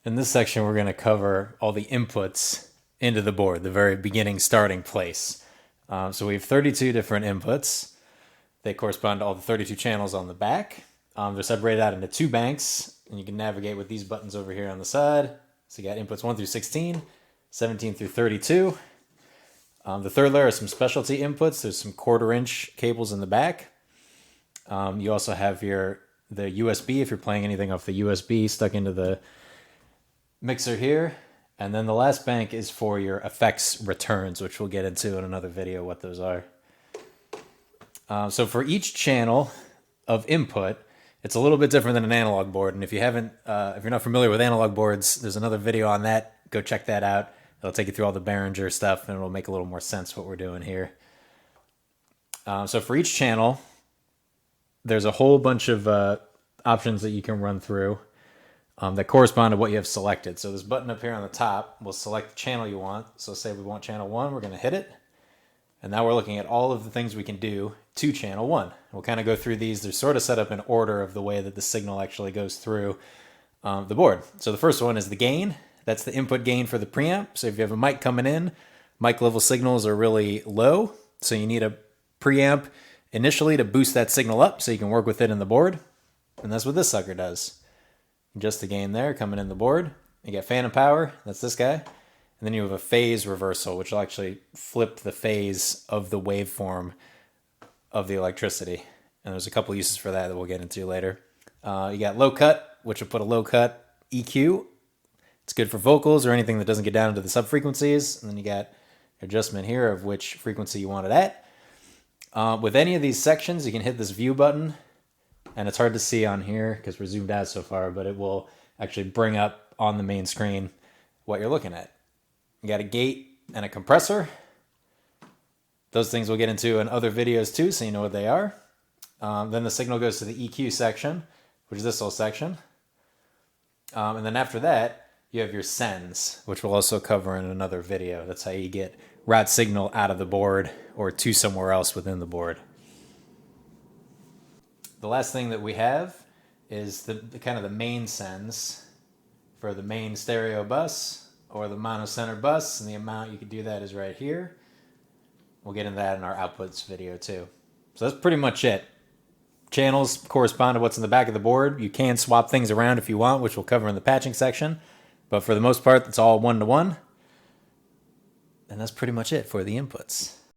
In this section, we're going to cover all the inputs into the board, the very beginning starting place. So we have 32 different inputs. They correspond to all the 32 channels on the back. They're separated out into two banks, and you can navigate with these buttons over here on the side. So you got inputs 1 through 16, 17 through 32. The third layer is some specialty inputs. There's some 1/4-inch cables in the back. You also have the USB, if you're playing anything off the USB, stuck into the mixer here. And then the last bank is for your effects returns, which we'll get into in another video what those are. So for each channel of input, it's a little bit different than an analog board. And if you're not familiar with analog boards, there's another video on that. Go check that out. It'll take you through all the Behringer stuff, and it'll make a little more sense what we're doing here. So for each channel, there's a whole bunch of options that you can run through that correspond to what you have selected. So this button up here on the top will select the channel you want. So say we want channel 1, we're going to hit it. And now we're looking at all of the things we can do to channel 1. We'll kind of go through these. They're sort of set up in order of the way that the signal actually goes through the board. So the first one is the gain. That's the input gain for the preamp. So if you have a mic coming in, mic level signals are really low. So you need a preamp initially to boost that signal up so you can work with it in the board. And that's what this sucker does. Just the gain there coming in the board. You get phantom power. That's this guy. And then you have a phase reversal, which will actually flip the phase of the waveform of the electricity. And there's a couple uses for that we'll get into later. You got low cut, which will put a low cut EQ. It's good for vocals or anything that doesn't get down into the subfrequencies. And then you got adjustment here of which frequency you want it at. With any of these sections, you can hit this view button. And it's hard to see on here because we're zoomed out so far, but it will actually bring up on the main screen what you're looking at. You got a gate and a compressor. Those things we'll get into in other videos too, so you know what they are. Then the signal goes to the EQ section, which is this whole section. And then after that, you have your sends, which we'll also cover in another video. That's how you get route signal out of the board or to somewhere else within the board. The last thing that we have is the kind of the main sends for the main stereo bus or the mono center bus, and the amount you can do that is right here. We'll get into that in our outputs video too. So that's pretty much it. Channels correspond to what's in the back of the board. You can swap things around if you want, which we'll cover in the patching section. But for the most part, it's all 1-to-1. And that's pretty much it for the inputs.